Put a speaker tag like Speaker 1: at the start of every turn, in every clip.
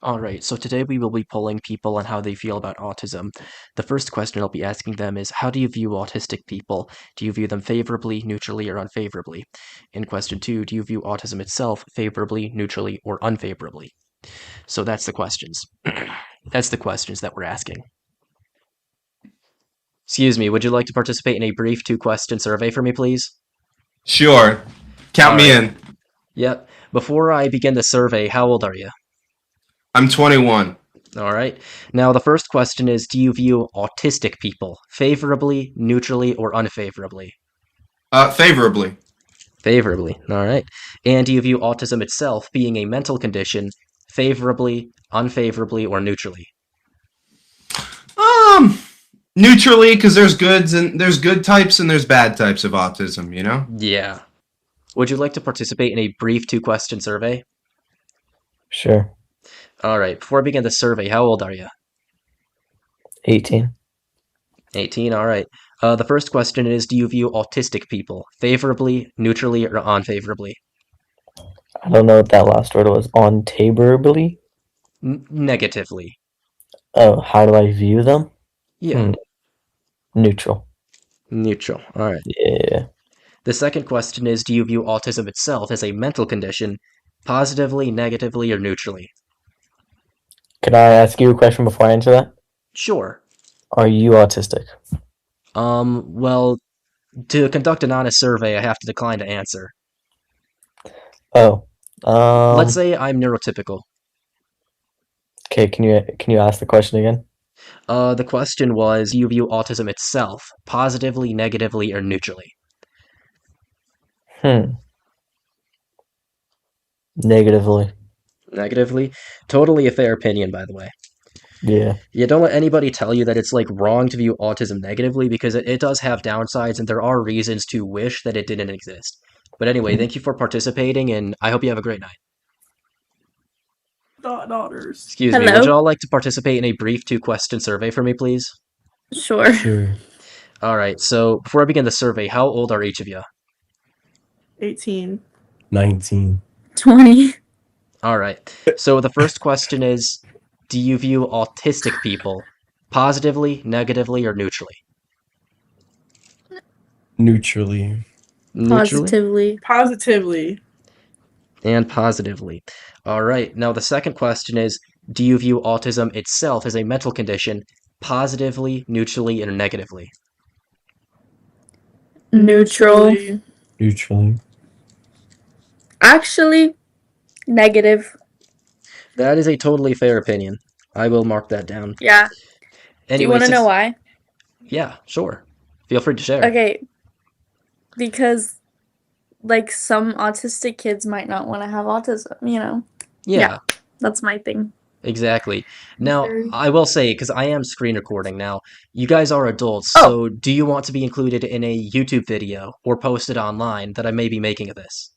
Speaker 1: Alright, so today we will be polling people on how they feel about autism. The first question I'll be asking them is, how do you view autistic people? Do you view them favorably, neutrally, or unfavorably? In question 2, do you view autism itself favorably, neutrally, or unfavorably? So that's the questions. That's the questions that we're asking. Excuse me, would you like to participate in a brief two-question survey for me, please?
Speaker 2: Sure. Count me
Speaker 1: Alright.
Speaker 2: in.
Speaker 1: Yep. Before I begin the survey, how old are you?
Speaker 2: I'm 21.
Speaker 1: Alright. Now, the first question is, do you view autistic people favorably, neutrally, or unfavorably?
Speaker 2: Favorably.
Speaker 1: Favorably. Alright. And do you view autism itself being a mental condition favorably, unfavorably, or neutrally?
Speaker 2: Um, Neutrally, because there's good types and there's bad types of autism. You know.
Speaker 1: Yeah. Would you like to participate in a brief two-question survey?
Speaker 3: Sure.
Speaker 1: Alright. Before I begin the survey, how old are you?
Speaker 3: 18.
Speaker 1: 18. Alright. The first question is, do you view autistic people favorably, neutrally, or unfavorably?
Speaker 3: I don't know what that last word was. On favorably?
Speaker 1: Negatively.
Speaker 3: Oh, how do I view them?
Speaker 1: Yeah.
Speaker 3: Neutral.
Speaker 1: Neutral. Alright.
Speaker 3: Yeah.
Speaker 1: The second question is, do you view autism itself as a mental condition positively, negatively, or neutrally?
Speaker 3: Could I ask you a question before I answer that?
Speaker 1: Sure.
Speaker 3: Are you autistic?
Speaker 1: Well, to conduct an honest survey, I have to decline to answer.
Speaker 3: Oh.
Speaker 1: Let's say I'm neurotypical.
Speaker 3: Okay, can you ask the question again?
Speaker 1: The question was, do you view autism itself positively, negatively, or neutrally?
Speaker 3: Negatively.
Speaker 1: Negatively? Totally a fair opinion, by the way.
Speaker 3: Yeah.
Speaker 1: Yeah, don't let anybody tell you that it's like wrong to view autism negatively because it does have downsides and there are reasons to wish that it didn't exist. But anyway, thank you for participating and I hope you have a great night.
Speaker 4: Daughters.
Speaker 1: Excuse me, would you
Speaker 5: Hello.
Speaker 1: all like to participate in a brief two-question survey for me, please?
Speaker 5: Sure.
Speaker 3: Sure.
Speaker 1: Alright, so before I begin the survey, how old are each of you?
Speaker 4: 18.
Speaker 3: 19.
Speaker 5: 20.
Speaker 1: Alright, so the first question is, do you view autistic people positively, negatively, or neutrally?
Speaker 3: Neutrally.
Speaker 1: Neutrally
Speaker 5: Positively.
Speaker 4: Positively.
Speaker 1: and positively. Alright, now the second question is, do you view autism itself as a mental condition positively, neutrally, or negatively?
Speaker 5: Neutral.
Speaker 3: Neutrally.
Speaker 5: Actually, negative.
Speaker 1: That is a totally fair opinion. I will mark that down.
Speaker 5: Yeah. Do you
Speaker 1: Anyway,
Speaker 5: want to know
Speaker 1: since
Speaker 5: why?
Speaker 1: yeah, sure. Feel free to share.
Speaker 5: Okay. Because, like, some autistic kids might not want to have autism, you know?
Speaker 1: Yeah,
Speaker 5: That's my thing.
Speaker 1: exactly. Now,
Speaker 5: Very-
Speaker 1: I will say, because I am screen recording now, you guys are adults,
Speaker 5: Oh,
Speaker 1: so do you want to be included in a YouTube video or posted online that I may be making of this?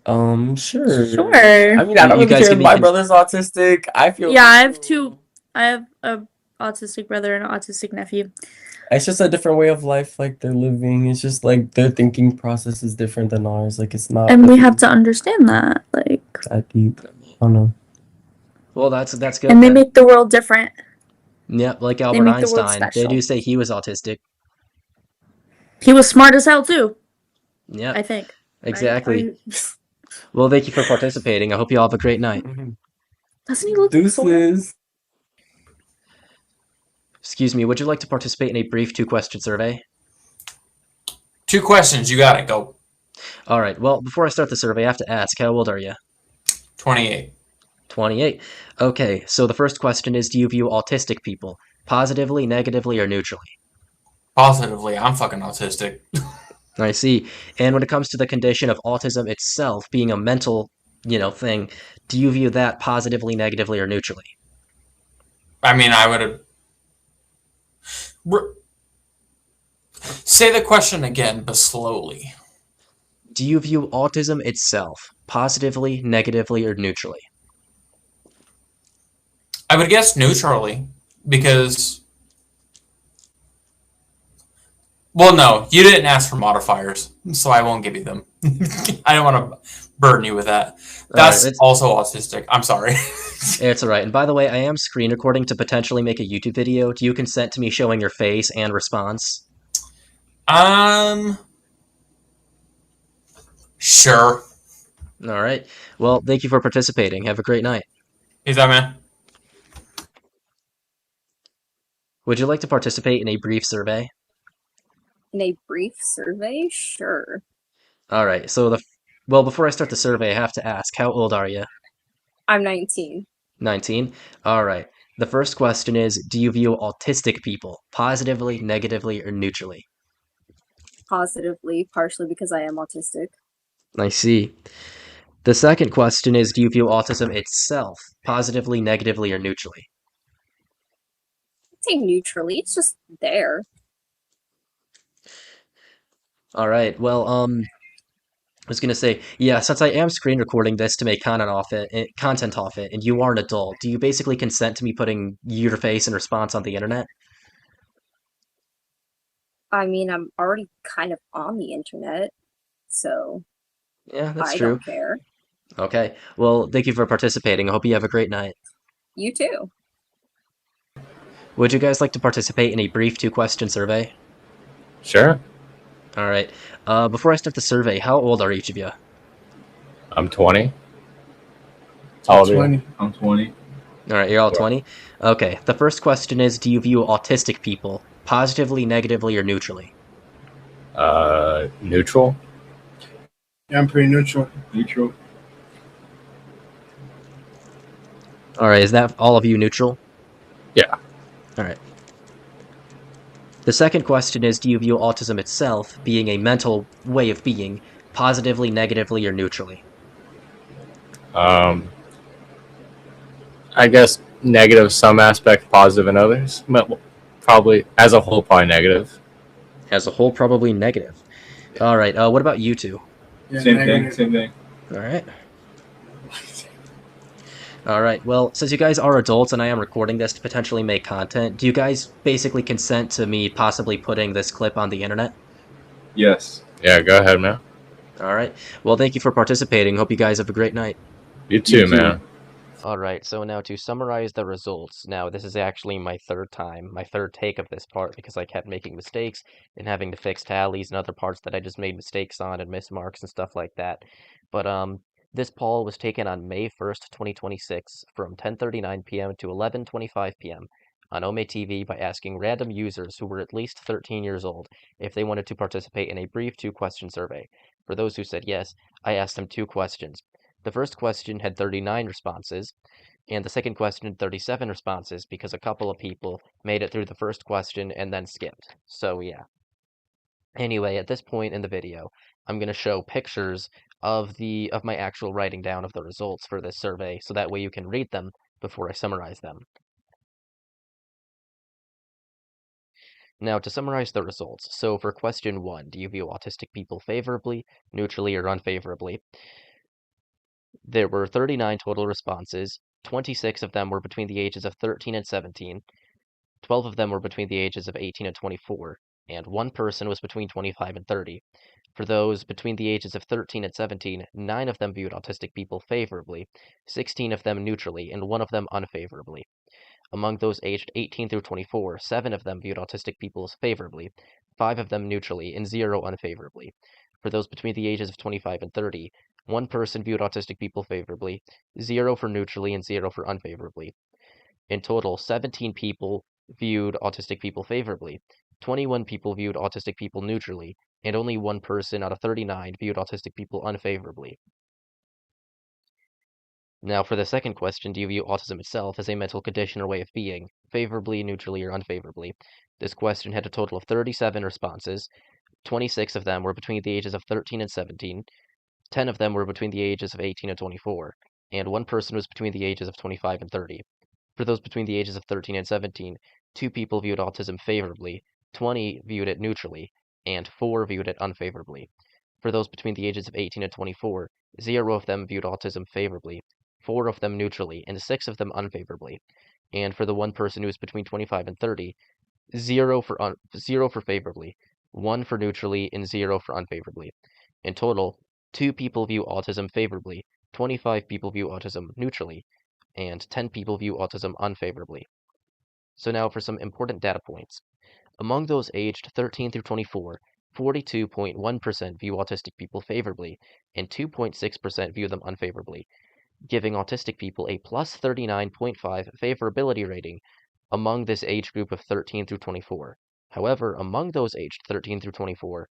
Speaker 3: Sure.
Speaker 5: sure.
Speaker 3: I mean, I don't
Speaker 1: You
Speaker 3: really
Speaker 1: guys
Speaker 3: care
Speaker 1: can
Speaker 3: if
Speaker 1: be
Speaker 3: my brother's autistic. I feel
Speaker 5: Yeah, I have two. I have a autistic brother and an autistic nephew.
Speaker 3: it's just a different way of life, like they're living. It's just like their thinking process is different than ours. Like it's not
Speaker 5: And we have to understand that. Like,
Speaker 3: that deep. I don't know.
Speaker 1: Well, that's good
Speaker 5: and they
Speaker 1: then.
Speaker 5: make the world different.
Speaker 1: Yeah, like
Speaker 5: They
Speaker 1: Albert
Speaker 5: make the world
Speaker 1: Einstein. They do
Speaker 5: special.
Speaker 1: say he was autistic.
Speaker 5: He was smart as hell, too,
Speaker 1: Yeah,
Speaker 5: I think.
Speaker 1: exactly. Well, thank you for participating. I hope you all have a great night.
Speaker 5: Doesn't he look
Speaker 3: Deuces.
Speaker 1: Excuse me, would you like to participate in a brief two-question survey?
Speaker 6: 2 questions. You got it. Go.
Speaker 1: Alright, well, before I start the survey, I have to ask, how old are you?
Speaker 6: 28.
Speaker 1: 28. Okay, so the first question is, do you view autistic people positively, negatively, or neutrally?
Speaker 6: Positively, I'm fucking autistic.
Speaker 1: I see. And when it comes to the condition of autism itself being a mental, thing, do you view that positively, negatively, or neutrally?
Speaker 6: I mean, I would have. Say the question again, but slowly.
Speaker 1: Do you view autism itself positively, negatively, or neutrally?
Speaker 6: I would guess neutrally, because. Well, no, you didn't ask for modifiers, so I won't give you them. I don't want to burden you with that.
Speaker 1: All right,
Speaker 6: That's also autistic. I'm sorry.
Speaker 1: it's all right. And by the way, I am screen recording to potentially make a YouTube video. Do you consent to me showing your face and response?
Speaker 6: Sure.
Speaker 1: All right. Well, thank you for participating. Have a great night.
Speaker 6: Is that man?
Speaker 1: Would you like to participate in a brief survey?
Speaker 7: In a brief survey? Sure.
Speaker 1: All right. So well, before I start the survey, I have to ask, how old are you?
Speaker 7: I'm 19.
Speaker 1: 19. All right. The first question is, do you view autistic people positively, negatively, or neutrally?
Speaker 7: Positively, partially because I am autistic.
Speaker 1: I see. The second question is, do you view autism itself positively, negatively, or neutrally?
Speaker 7: I'd say neutrally, it's just there.
Speaker 1: All right. Well, I was gonna say, yeah, since I am screen recording this to make content off it, and you are an adult, do you basically consent to me putting your face and response on the internet?
Speaker 7: I mean, I'm already kind of on the internet, so
Speaker 1: Yeah, that's
Speaker 7: I
Speaker 1: true.
Speaker 7: don't care.
Speaker 1: Okay. Well, thank you for participating. I hope you have a great night.
Speaker 7: You too.
Speaker 1: Would you guys like to participate in a brief two-question survey?
Speaker 8: Sure.
Speaker 1: All right. Before I start the survey, how old are each of you?
Speaker 8: I'm 20. How old are you?
Speaker 9: I'm 20.
Speaker 1: All right, you're all
Speaker 8: Yeah.
Speaker 1: 20? Okay. The first question is, do you view autistic people positively, negatively, or neutrally?
Speaker 8: Neutral.
Speaker 9: Yeah, I'm pretty neutral. Neutral.
Speaker 1: All right, is that all of you neutral?
Speaker 8: Yeah.
Speaker 1: All right. The second question is, do you view autism itself, being a mental way of being, positively, negatively, or neutrally?
Speaker 8: I guess negative some aspect, positive in others. But probably as a whole, probably negative.
Speaker 1: As a whole, probably negative. All right, what about you two?
Speaker 9: Yeah,
Speaker 2: Same
Speaker 9: negative.
Speaker 2: thing.
Speaker 1: All right. All right, well, since you guys are adults and I am recording this to potentially make content, do you guys basically consent to me possibly putting this clip on the internet?
Speaker 2: Yes.
Speaker 8: Yeah, go ahead, man.
Speaker 1: All right. Well, thank you for participating. Hope you guys have a great night.
Speaker 8: You too,
Speaker 2: You too.
Speaker 8: man.
Speaker 1: All right, so now to summarize the results. Now, this is actually my third take of this part because I kept making mistakes and having to fix tallies and other parts that I just made mistakes on and missed marks and stuff like that. But this poll was taken on May 1st, 2026 from 10:39 p.m. to 11:25 p.m. on OmeTV by asking random users who were at least 13 years old if they wanted to participate in a brief two-question survey. For those who said yes, I asked them two questions. The first question had 39 responses, and the second question had 37 responses because a couple of people made it through the first question and then skipped. So yeah. Anyway, at this point in the video, I'm going to show pictures of my actual writing down of the results for this survey, so that way you can read them before I summarize them. Now, to summarize the results, so for question 1, do you view autistic people favorably, neutrally, or unfavorably? There were 39 total responses. 26 of them were between the ages of 13 and 17. 12 of them were between the ages of 18 and 24, and one person was between 25 and 30. For those between the ages of 13 and 17, 9 of them viewed autistic people favorably, 16 of them neutrally, and 1 of them unfavorably. Among those aged 18 through 24, 7 of them viewed autistic people favorably, 5 of them neutrally, and 0 unfavorably. For those between the ages of 25 and 30, 1 person viewed autistic people favorably, 0 for neutrally, and 0 for unfavorably. In total, 17 people viewed autistic people favorably, 21 people viewed autistic people neutrally, and only 1 person out of 39 viewed autistic people unfavorably. Now, for the second question, do you view autism itself as a mental condition or way of being, favorably, neutrally, or unfavorably? This question had a total of 37 responses. 26 of them were between the ages of 13 and 17, 10 of them were between the ages of 18 and 24, and 1 person was between the ages of 25 and 30. For those between the ages of 13 and 17, 2 people viewed autism favorably, 20 viewed it neutrally, and 4 viewed it unfavorably. For those between the ages of 18 and 24, 0 of them viewed autism favorably, 4 of them neutrally, and 6 of them unfavorably. And for the 1 person who is between 25 and 30, 0 for favorably, 1 for neutrally, and 0 for unfavorably. In total, 2 people view autism favorably, 25 people view autism neutrally, and 10 people view autism unfavorably. So now for some important data points. Among those aged 13 through 24, 42.1% view autistic people favorably, and 2.6% view them unfavorably, giving autistic people a plus 39.5 favorability rating among this age group of 13 through 24. However, among those aged 13 through 24,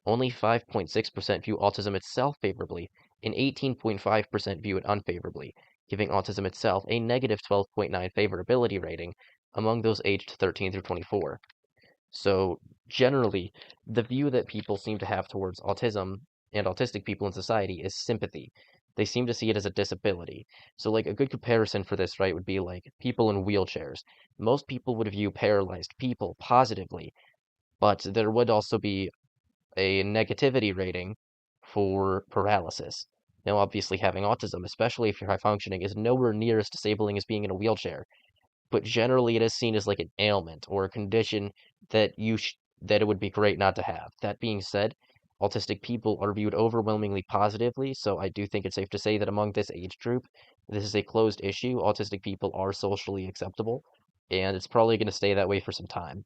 Speaker 1: only 5.6% view autism itself favorably, and 18.5% view it unfavorably, giving autism itself a negative 12.9 favorability rating among those aged 13 through 24. So, generally, the view that people seem to have towards autism and autistic people in society is sympathy. They seem to see it as a disability. So, like, a good comparison for this, right, would be like people in wheelchairs. Most people would view paralyzed people positively, but there would also be a negativity rating for paralysis. Now, obviously, having autism, especially if you're high functioning, is nowhere near as disabling as being in a wheelchair. But generally, it is seen as like an ailment or a condition that that it would be great not to have. That being said, autistic people are viewed overwhelmingly positively, so I do think it's safe to say that among this age group, this is a closed issue. Autistic people are socially acceptable, and it's probably going to stay that way for some time.